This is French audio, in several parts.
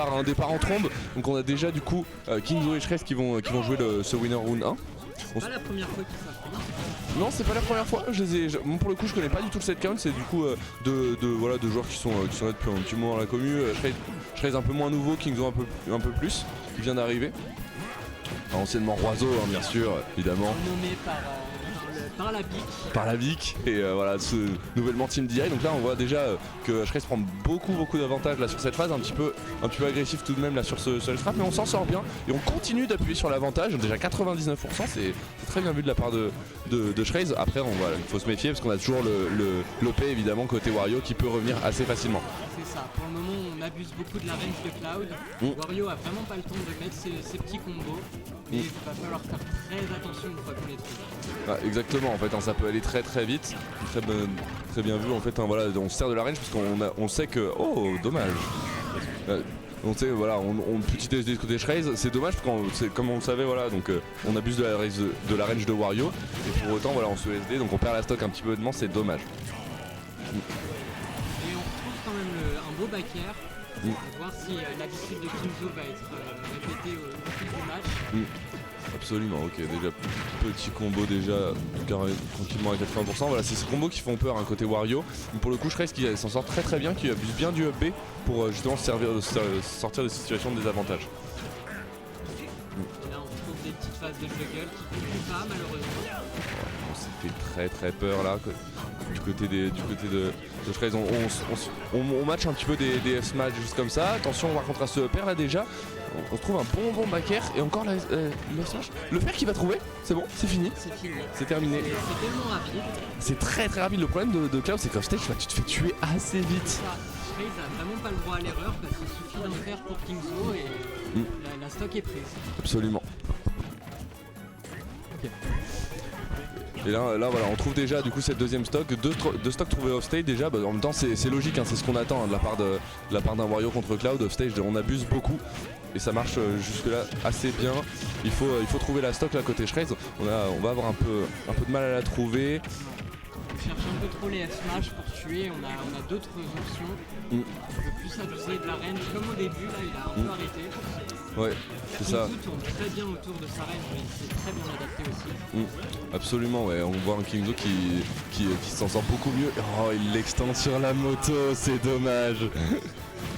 Un départ en trombe, donc on a déjà du coup Kingzo et Shrez qui vont jouer ce winner round 1. C'est pas la première fois qu'ils s'affrontent. Non, c'est pas la première fois. Bon, pour le coup, je connais pas du tout le set count. C'est du coup de joueurs qui sont là depuis un petit moment dans la commu. Shrez un peu moins nouveau, Kingzo un peu plus, qui vient d'arriver. Anciennement Roiseau, hein, bien sûr, évidemment. Nommé par la BIC. Par la BIC et voilà, nouvellement Team DI. Donc là, on voit déjà que Shrez prend beaucoup d'avantages là sur cette phase, un petit peu agressif tout de même là sur ce scrap, mais on s'en sort bien et on continue d'appuyer sur l'avantage. Déjà 99%, c'est très bien vu de la part de Shrez. Après, il faut se méfier parce qu'on a toujours l'OP évidemment côté Wario qui peut revenir assez facilement. C'est ça, pour le moment on abuse beaucoup de la range de Cloud. Wario a vraiment pas le temps de mettre ses petits combos, mais il va falloir faire très attention une fois qu'on les trouve. Ah, exactement, en fait, hein, ça peut aller très vite, très bien vu en fait, hein, voilà, on se sert de la range parce qu'on sait que... Oh, dommage. On sait, voilà, on petit SD côté Shrez, c'est dommage parce que comme on le savait, voilà, donc on abuse de la range de Wario et pour autant voilà on se SD donc on perd la stock un petit peu de c'est dommage. Et on retrouve quand même un beau back air. On va voir si l'habitude de Kingzo va être répétée au fil du match. Absolument, ok, déjà petit combo déjà tranquillement à 80%. Voilà, c'est ces combos qui font peur hein, côté Wario. Mais pour le coup, Shrez qui s'en sort très bien, qui abuse bien du up B pour justement sortir de situations de désavantage. Et là, on trouve des petites phases de juggle qui ne concluent pas malheureusement. On s'est fait très peur là. Du côté de Shrez, on match un petit peu des F-smash juste comme ça. Attention, par contre à ce pair là déjà. On trouve un bon back air et encore le fer qui va trouver, c'est bon, c'est fini. C'est terminé. C'est tellement rapide. C'est très rapide. Le problème de Cloud, c'est qu'en stage, tu te fais tuer assez vite. Shrez a vraiment pas le droit à l'erreur parce qu'il suffit d'en faire pour Kingzo et la stock est prise. Absolument. Okay. Et là voilà, on trouve déjà du coup cette deuxième stock, deux stocks trouvés off-stage déjà, en même temps c'est logique, hein, c'est ce qu'on attend hein, de la part d'un Wario contre Cloud. Off-stage, on abuse beaucoup et ça marche jusque là assez bien. Il faut trouver la stock là côté Shrez, on va avoir un peu de mal à la trouver. On cherche un peu trop les F-smash pour tuer, on a d'autres options. On peut plus abuser de la range comme au début, là il a un peu arrêté. Ouais, c'est ça. Kingzo tourne très bien autour de sa range, mais il s'est très bien adapté aussi. Absolument, ouais. On voit un Kingzo qui s'en sort beaucoup mieux. Oh, il l'extend sur la moto, c'est dommage.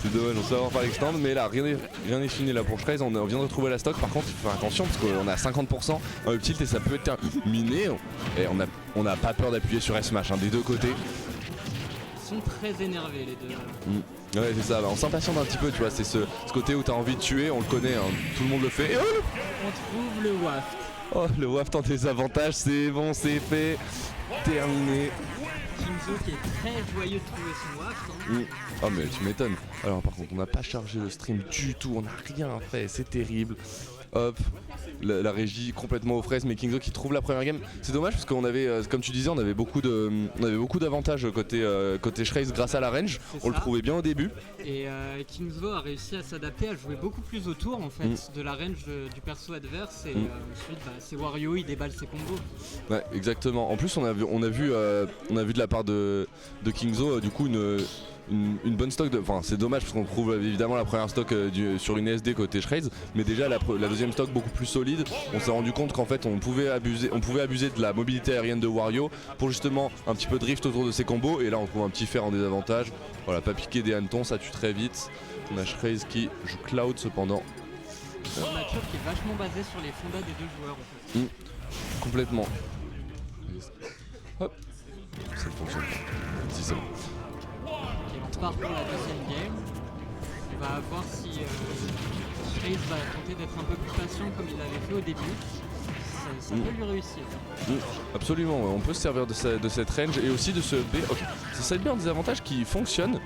C'est dommage, on sait avoir par extend, mais là rien n'est fini là pour Shrez. On vient de retrouver la stock, par contre il faut faire attention parce qu'on a 50% en up tilt et ça peut être miné. Et on n'a pas peur d'appuyer sur S-Smash hein, des deux côtés. Ils sont très énervés les deux. Ouais c'est ça, on s'impatiente un petit peu, tu vois, c'est ce côté où t'as envie de tuer, on le connaît, hein, tout le monde le fait. Et on trouve le waft. Oh, le waft en désavantage, c'est bon, c'est fait, terminé. Kingzo qui est très joyeux de trouver son waft. Hein. Oh mais tu m'étonnes. Alors par contre on n'a pas chargé le stream du tout, on n'a rien fait, c'est terrible. Hop, la régie complètement aux fraises, mais Kingzo qui trouve la première game. C'est dommage parce qu'on avait, comme tu disais, on avait beaucoup d'avantages côté Shrez grâce à la range. On le trouvait bien au début. Et Kingzo a réussi à s'adapter, à jouer beaucoup plus autour en fait de la range du perso adverse. Et ensuite, c'est Wario, il déballe ses combos. Ouais, exactement. En plus, on a vu de la part de Kingzo du coup une bonne stock enfin c'est dommage parce qu'on trouve évidemment la première stock sur une SD côté Shrez, mais déjà la deuxième stock beaucoup plus solide. On s'est rendu compte qu'en fait on pouvait abuser de la mobilité aérienne de Wario pour justement un petit peu drift autour de ses combos, et là on trouve un petit fer en désavantage. Voilà, pas piquer des hannetons, ça tue très vite. On a Shrez qui joue Cloud cependant. C'est un match-up qui est vachement basé sur les fondas des deux joueurs en fait. Complètement. Hop, ça fonctionne. Si c'est bon. On part pour la deuxième game. On va voir si Shrez va tenter d'être un peu plus patient comme il l'avait fait au début. Ça peut lui réussir. Absolument, ouais. On peut se servir de cette range et aussi de ce B. Okay. C'est ça bien des avantages qui fonctionnent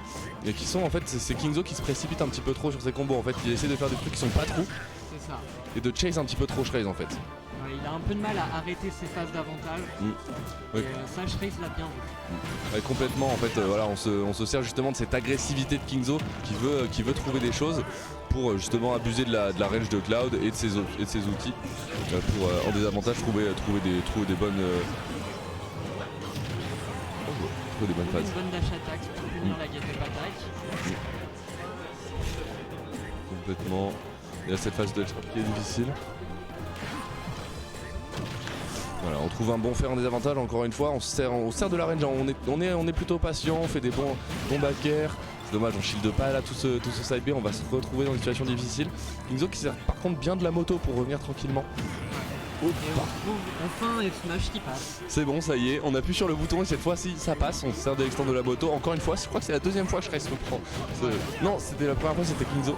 et qui sont en fait, c'est Kingzo qui se précipite un petit peu trop sur ses combos en fait. Il essaie de faire des trucs qui sont pas trop. C'est ça. Et de chase un petit peu trop Shrez en fait. Il a un peu de mal à arrêter ses phases d'avantage. Oui. Et ça, Shrez l'a bien vu. Ouais, complètement en fait, voilà, on se sert justement de cette agressivité de Kingzo qui veut trouver des choses pour justement abuser de la range de Cloud et de ses outils pour en désavantage trouver des bonnes phases. Une bonne dash attack pour punir la get up attack. complètement. Il y a cette phase de trap qui est difficile. Voilà, on trouve un bon fer en désavantage, encore une fois, on se sert de la range, on est plutôt patient, on fait des bons back air. C'est dommage, on shield pas là tout ce side B, on va se retrouver dans une situation difficile. Kingzo qui sert par contre bien de la moto pour revenir tranquillement. Et on trouve enfin F smash qui passe. C'est bon, ça y est, on appuie sur le bouton et cette fois-ci ça passe, on se sert de l'extend de la moto. Encore une fois, je crois que c'est la deuxième fois que Shreis reprend. Non, c'était la première fois, c'était Kingzo.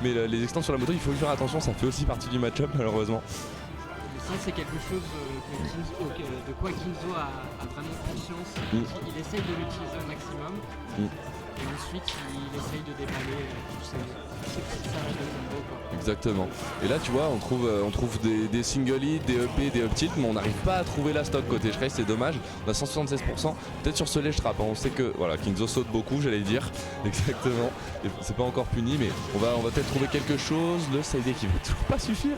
Mais les extends sur la moto, il faut y faire attention, ça fait aussi partie du match-up malheureusement. Ça c'est quelque chose de quoi Kingzo a vraiment conscience. Il essaye de l'utiliser au maximum. Et ensuite il essaye de déballer ces petites salades de combo quoi. Exactement. Et là tu vois on trouve des single hits, des up B, des up tilt, mais on n'arrive pas à trouver la stock côté Shreis, c'est dommage. On a 176%, peut-être sur ce ledge trap, hein. On sait que voilà, Kingzo saute beaucoup, j'allais dire. Exactement. Et c'est pas encore puni, mais on va peut-être trouver quelque chose. Le side A qui va toujours pas suffire.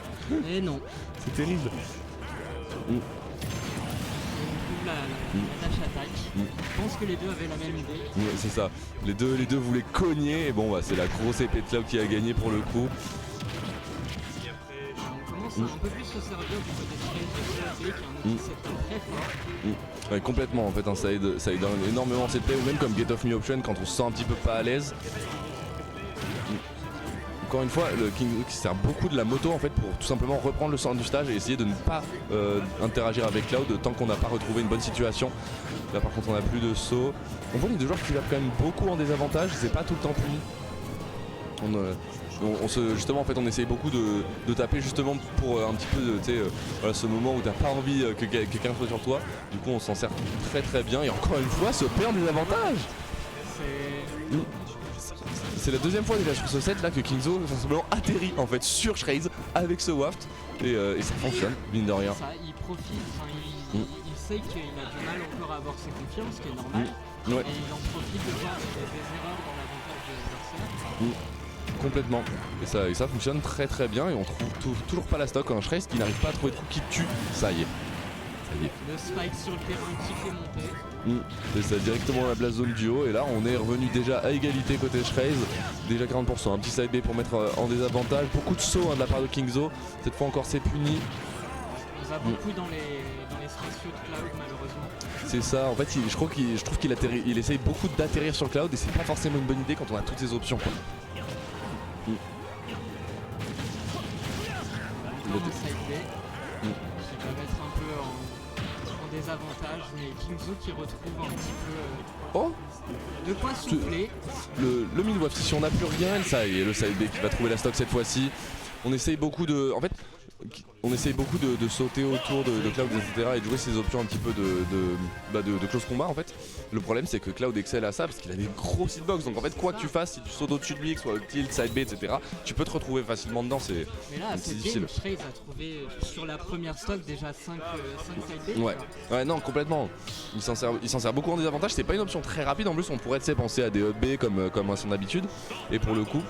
Et non. C'est terrible. On trouve la dash attaque. Je pense que les deux avaient la même idée. Ouais, c'est ça. Les deux voulaient cogner et bon bah c'est la grosse épée de Cloud qui a gagné pour le coup. On commence à un peu plus se servir du côté de Shreis de CAP qui est un outil set très fort. Ouais, complètement en fait, hein, ça aide énormément cette play, ou même comme Get Off Me Option quand on se sent un petit peu pas à l'aise. Encore une fois, le Kingzo qui sert beaucoup de la moto en fait pour tout simplement reprendre le centre du stage et essayer de ne pas interagir avec Cloud tant qu'on n'a pas retrouvé une bonne situation. Là par contre on n'a plus de saut. On voit les deux joueurs qui vont quand même beaucoup en désavantage, c'est pas tout le temps puni. Justement en fait on essaye beaucoup de taper justement pour un petit peu voilà, ce moment où t'as pas envie que quelqu'un soit sur toi. Du coup on s'en sert très très bien et encore une fois se perd en désavantage. C'est la deuxième fois déjà sur ce set là que Kingzo sensiblement atterrit en fait sur Shreis avec ce waft et ça fonctionne, mine de rien. Ça, il profite, il sait qu'il a du mal encore à avoir ses confiances, ce qui est normal. Ouais. Et il en profite de voir des erreurs dans l'avantage de l'adversaire. Complètement. Et ça fonctionne très très bien et on trouve toujours pas la stock en Shreis qui n'arrive pas à trouver de coup qui tue. Ça y est. Le spike sur le terrain qui fait monter. C'est ça, directement dans la blast zone duo et là on est revenu déjà à égalité côté Shreis. Déjà 40%, un petit side B pour mettre en désavantage. Beaucoup de sauts de la part de Kingzo. Cette fois encore c'est puni. On va beaucoup dans les spatiaux de Cloud malheureusement. C'est ça, en fait je trouve qu'il essaye beaucoup d'atterrir sur Cloud et c'est pas forcément une bonne idée quand on a toutes ces options quoi. Dans le side B, qui va mettre un peu en désavantage, mais Kingzo qui retrouve un petit peu de quoi souffler. Le mid wave, si on n'a plus rien, ça y est, le side B qui va trouver la stock cette fois-ci. On essaye beaucoup de sauter autour de Cloud, etc. et de jouer ses options un petit peu de close combat en fait. Le problème c'est que Cloud excelle à ça parce qu'il a des gros hitbox, donc en fait quoi que tu fasses, si tu sautes au-dessus de lui, que ce soit tilt, side B, etc. tu peux te retrouver facilement dedans, c'est difficile. Shreis a trouvé sur la première stock déjà 5 side B. Ouais, non, complètement. Il s'en sert beaucoup en désavantage, c'est pas une option très rapide en plus, on pourrait penser à des up B comme à son habitude. Et pour le coup.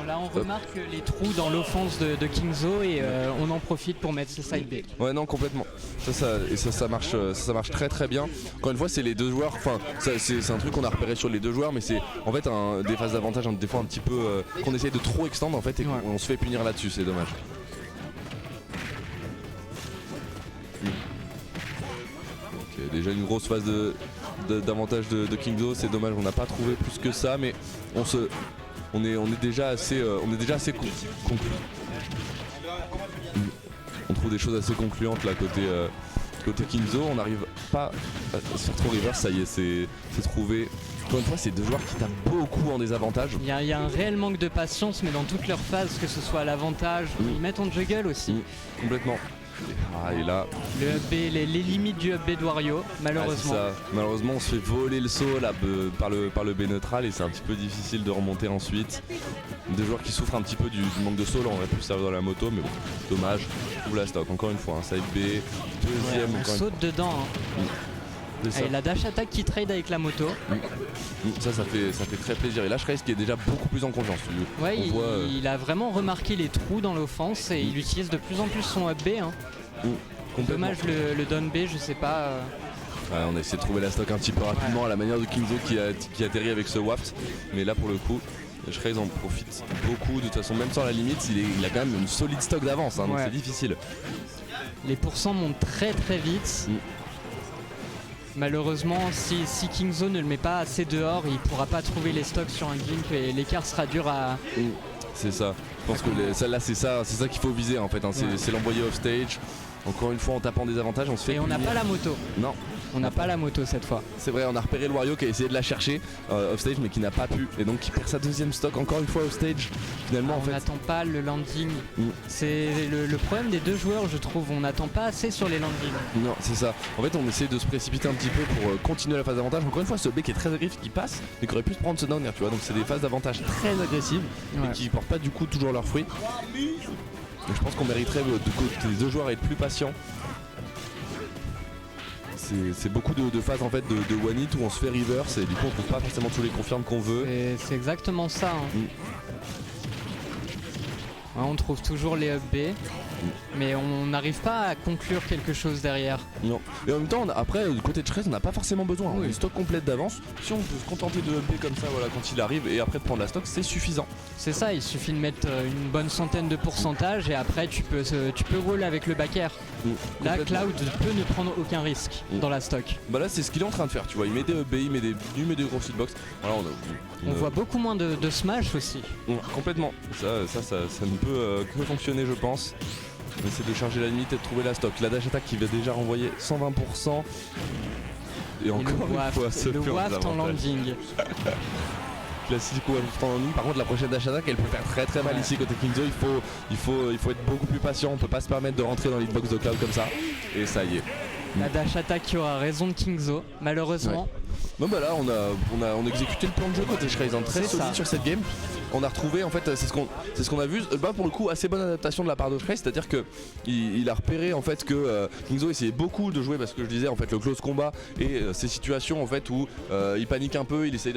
Là on remarque les trous dans l'offense de Kingzo et on en profite pour mettre ce side B. Ouais non complètement. Ça marche très très bien. Encore une fois c'est les deux joueurs, enfin c'est un truc qu'on a repéré sur les deux joueurs mais c'est en fait des phases d'avantage des fois un petit peu qu'on essaye de trop extendre en fait et qu'on se fait punir là-dessus, c'est dommage. Ok, déjà une grosse phase d'avantage de Kingzo, c'est dommage, on n'a pas trouvé plus que ça mais on est déjà assez conclu. On trouve des choses assez concluantes là côté Kingzo, on n'arrive pas à se faire trop reverse, ça y est, c'est trouvé. Encore une fois, c'est deux joueurs qui tapent beaucoup en désavantage. Il y a un réel manque de patience, mais dans toutes leurs phases, que ce soit à l'avantage, ils mettent en juggle aussi. Complètement. Et là, le up B, les limites du up B de Wario, malheureusement. Ça. Malheureusement, on se fait voler le saut là, par le B neutral et c'est un petit peu difficile de remonter ensuite. Des joueurs qui souffrent un petit peu du manque de saut, là on aurait pu servir dans la moto, mais bon, dommage. Trouve la stock, encore une fois, un side B, deuxième. On saute dedans. Et la dash attack qui trade avec la moto. Ça fait très plaisir. Et là Shreis qui est déjà beaucoup plus en confiance. Ouais, il a vraiment remarqué les trous dans l'offense et il utilise de plus en plus son up B. Dommage le down B, je sais pas. Ouais, on a essayé de trouver la stock un petit peu rapidement à la manière de Kingzo qui atterrit avec ce waft. Mais là pour le coup, Shreys en profite beaucoup, de toute façon même sans la limite, il a quand même une solide stock d'avance, hein, donc c'est difficile. Les pourcents montent très très vite. Malheureusement, si Kingzo ne le met pas assez dehors, il pourra pas trouver les stocks sur un Gimp et l'écart sera dur à... C'est ça, je pense que là c'est ça qu'il faut viser en fait, hein. C'est l'envoyer off stage. Encore une fois en tapant des avantages, on se fait Et on n'a pas la moto. Non. On n'a pas la moto cette fois. C'est vrai, on a repéré le Wario qui a essayé de la chercher off stage mais qui n'a pas pu. Et donc qui perd sa deuxième stock encore une fois off stage. Finalement en fait. On n'attend pas le landing. C'est le problème des deux joueurs, je trouve. On n'attend pas assez sur les landings. Non, c'est ça. En fait, on essaie de se précipiter un petit peu pour continuer la phase d'avantage. Encore une fois, ce B qui est très agressif qui passe, mais qui aurait pu se prendre ce down air, tu vois. Donc c'est des phases d'avantage très agressives et qui portent pas du coup toujours leurs fruits. Donc je pense qu'on mériterait que les deux joueurs à être plus patients. C'est beaucoup de phases en fait de one hit où on se fait reverse et du coup on trouve pas forcément tous les confirmes qu'on veut. C'est exactement ça. Hein. Ouais, on trouve toujours les up B, mais on n'arrive pas à conclure quelque chose derrière. Non. Et en même temps, après, du côté de Shreys, on n'a pas forcément besoin. On a une stock complète d'avance. Si on peut se contenter de up B comme ça, voilà, quand il arrive, et après de prendre la stock, c'est suffisant. C'est ça, il suffit de mettre une bonne centaine de pourcentage et après tu peux roll avec le back air. Là, Cloud peut ne prendre aucun risque dans la stock. Bah là, c'est ce qu'il est en train de faire, tu vois. Il met des up B, il met des grosses hitbox. Voilà, on voit beaucoup moins de smash aussi. Complètement. Ça ne peut que fonctionner, je pense. On essaie de charger la limite et de trouver la stock. La dash attack qui va déjà renvoyer 120%. Et encore une fois, le waft en landing. Classique waft en landing. Par contre, la prochaine dash attack, elle peut faire très très mal ici côté Kingzo. Il faut être beaucoup plus patient. On peut pas se permettre de rentrer dans l'hitbox de Cloud comme ça. Et ça y est. La dash attack qui aura raison de Kingzo, malheureusement. Bon bah là on a exécuté le plan de jeu côté Shreys, très solide sur cette game. On a retrouvé en fait c'est ce qu'on a vu, bah pour le coup assez bonne adaptation de la part de Shreys, c'est-à-dire que il a repéré en fait que Kingzo essayait beaucoup de jouer parce que je disais en fait le close combat et ces situations en fait où il panique un peu, il essaye